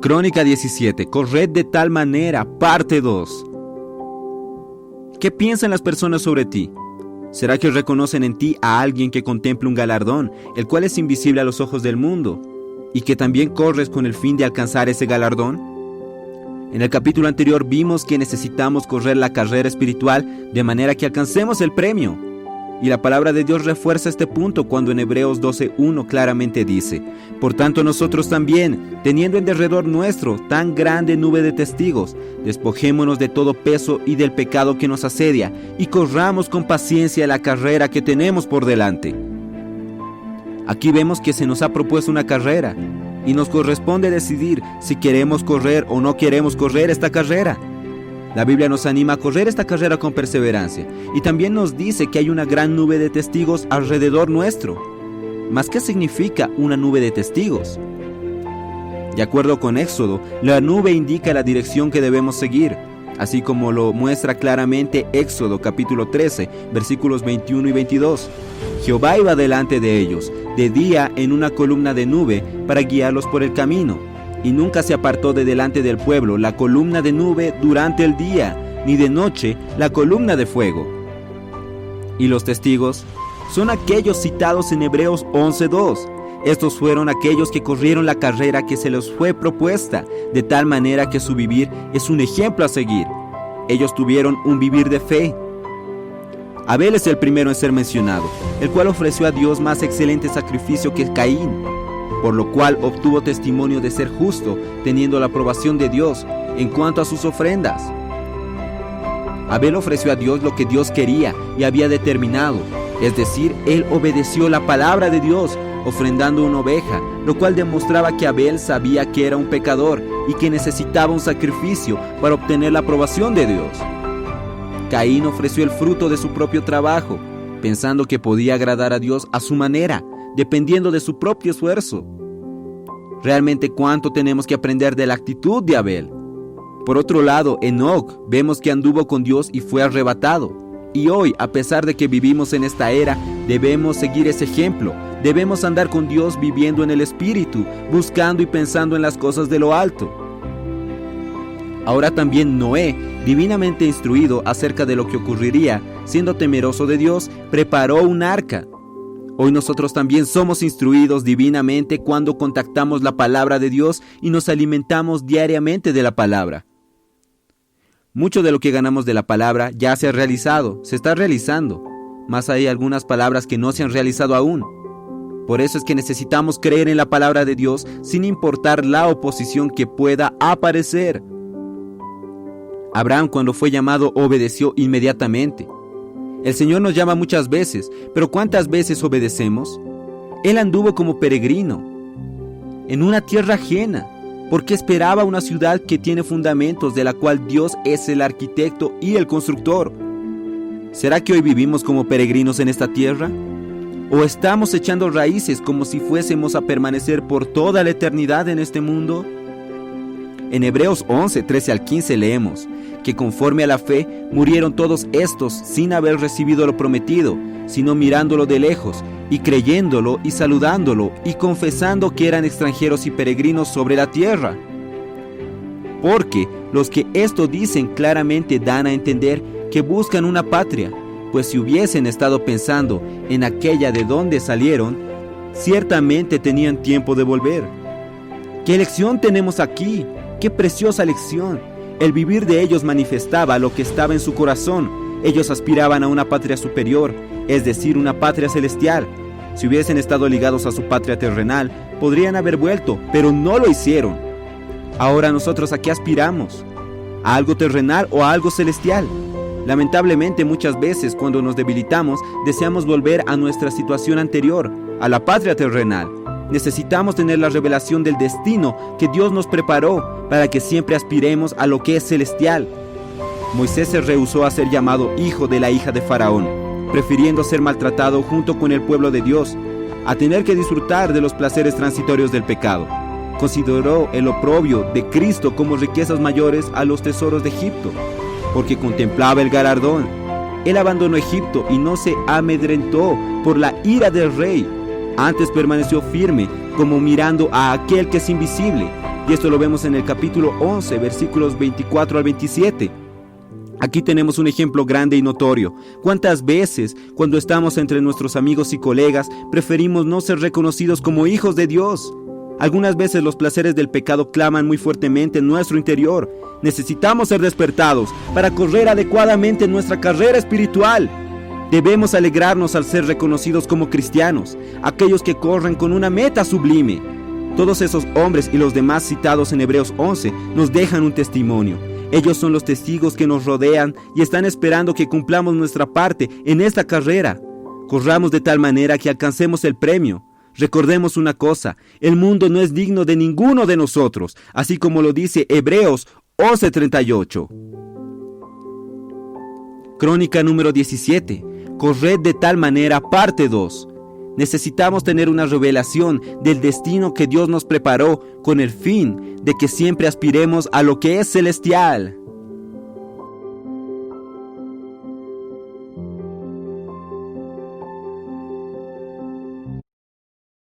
Crónica 17. Corred de tal manera, parte 2. ¿Qué piensan las personas sobre ti? ¿Será que reconocen en ti a alguien que contempla un galardón, el cual es invisible a los ojos del mundo, y que también corres con el fin de alcanzar ese galardón? En el capítulo anterior vimos que necesitamos correr la carrera espiritual de manera que alcancemos el premio. Y la palabra de Dios refuerza este punto cuando en Hebreos 12:1 claramente dice: por tanto nosotros también, teniendo en derredor nuestro tan grande nube de testigos, despojémonos de todo peso y del pecado que nos asedia, y corramos con paciencia la carrera que tenemos por delante. Aquí vemos que se nos ha propuesto una carrera, y nos corresponde decidir si queremos correr o no queremos correr esta carrera. La Biblia nos anima a correr esta carrera con perseverancia, y también nos dice que hay una gran nube de testigos alrededor nuestro. ¿Mas qué significa una nube de testigos? De acuerdo con Éxodo, la nube indica la dirección que debemos seguir, así como lo muestra claramente Éxodo capítulo 13, versículos 21 y 22. Jehová iba delante de ellos, de día en una columna de nube para guiarlos por el camino, y nunca se apartó de delante del pueblo la columna de nube durante el día, ni de noche la columna de fuego. Y los testigos son aquellos citados en Hebreos 11:2. Estos fueron aquellos que corrieron la carrera que se les fue propuesta, de tal manera que su vivir es un ejemplo a seguir. Ellos tuvieron un vivir de fe. Abel es el primero en ser mencionado, el cual ofreció a Dios más excelente sacrificio que Caín, por lo cual obtuvo testimonio de ser justo, teniendo la aprobación de Dios en cuanto a sus ofrendas. Abel ofreció a Dios lo que Dios quería y había determinado, es decir, él obedeció la palabra de Dios, ofrendando una oveja, lo cual demostraba que Abel sabía que era un pecador y que necesitaba un sacrificio para obtener la aprobación de Dios. Caín ofreció el fruto de su propio trabajo, pensando que podía agradar a Dios a su manera, dependiendo de su propio esfuerzo. Realmente, ¿cuánto tenemos que aprender de la actitud de Abel? Por otro lado, Enoc vemos que anduvo con Dios y fue arrebatado. Y hoy, a pesar de que vivimos en esta era, debemos seguir ese ejemplo. Debemos andar con Dios viviendo en el Espíritu, buscando y pensando en las cosas de lo alto. Ahora también Noé, divinamente instruido acerca de lo que ocurriría, siendo temeroso de Dios, preparó un arca. Hoy nosotros también somos instruidos divinamente cuando contactamos la palabra de Dios y nos alimentamos diariamente de la palabra. Mucho de lo que ganamos de la palabra ya se ha realizado, se está realizando, mas hay algunas palabras que no se han realizado aún. Por eso es que necesitamos creer en la palabra de Dios sin importar la oposición que pueda aparecer. Abraham, cuando fue llamado, obedeció inmediatamente. El Señor nos llama muchas veces, pero ¿cuántas veces obedecemos? Él anduvo como peregrino en una tierra ajena, porque esperaba una ciudad que tiene fundamentos, de la cual Dios es el arquitecto y el constructor. ¿Será que hoy vivimos como peregrinos en esta tierra? ¿O estamos echando raíces como si fuésemos a permanecer por toda la eternidad en este mundo? En Hebreos 11, 13 al 15 leemos que conforme a la fe murieron todos estos sin haber recibido lo prometido, sino mirándolo de lejos y creyéndolo y saludándolo y confesando que eran extranjeros y peregrinos sobre la tierra. Porque los que esto dicen claramente dan a entender que buscan una patria, pues si hubiesen estado pensando en aquella de donde salieron, ciertamente tenían tiempo de volver. ¿Qué lección tenemos aquí? ¡Qué preciosa lección! El vivir de ellos manifestaba lo que estaba en su corazón. Ellos aspiraban a una patria superior, es decir, una patria celestial. Si hubiesen estado ligados a su patria terrenal, podrían haber vuelto, pero no lo hicieron. Ahora nosotros, ¿a qué aspiramos? ¿A algo terrenal o a algo celestial? Lamentablemente, muchas veces cuando nos debilitamos, deseamos volver a nuestra situación anterior, a la patria terrenal. Necesitamos tener la revelación del destino que Dios nos preparó para que siempre aspiremos a lo que es celestial. Moisés se rehusó a ser llamado hijo de la hija de Faraón, prefiriendo ser maltratado junto con el pueblo de Dios, a tener que disfrutar de los placeres transitorios del pecado. Consideró el oprobio de Cristo como riquezas mayores a los tesoros de Egipto, porque contemplaba el galardón. Él abandonó Egipto y no se amedrentó por la ira del rey. Antes permaneció firme, como mirando a aquel que es invisible. Y esto lo vemos en el capítulo 11, versículos 24 al 27. Aquí tenemos un ejemplo grande y notorio. ¿Cuántas veces, cuando estamos entre nuestros amigos y colegas, preferimos no ser reconocidos como hijos de Dios? Algunas veces los placeres del pecado claman muy fuertemente en nuestro interior. Necesitamos ser despertados para correr adecuadamente en nuestra carrera espiritual. Debemos alegrarnos al ser reconocidos como cristianos, aquellos que corren con una meta sublime. Todos esos hombres y los demás citados en Hebreos 11 nos dejan un testimonio. Ellos son los testigos que nos rodean y están esperando que cumplamos nuestra parte en esta carrera. Corramos de tal manera que alcancemos el premio. Recordemos una cosa, el mundo no es digno de ninguno de nosotros, así como lo dice Hebreos 11:38. Crónica número 17. Corred de tal manera, parte 2. Necesitamos tener una revelación del destino que Dios nos preparó con el fin de que siempre aspiremos a lo que es celestial.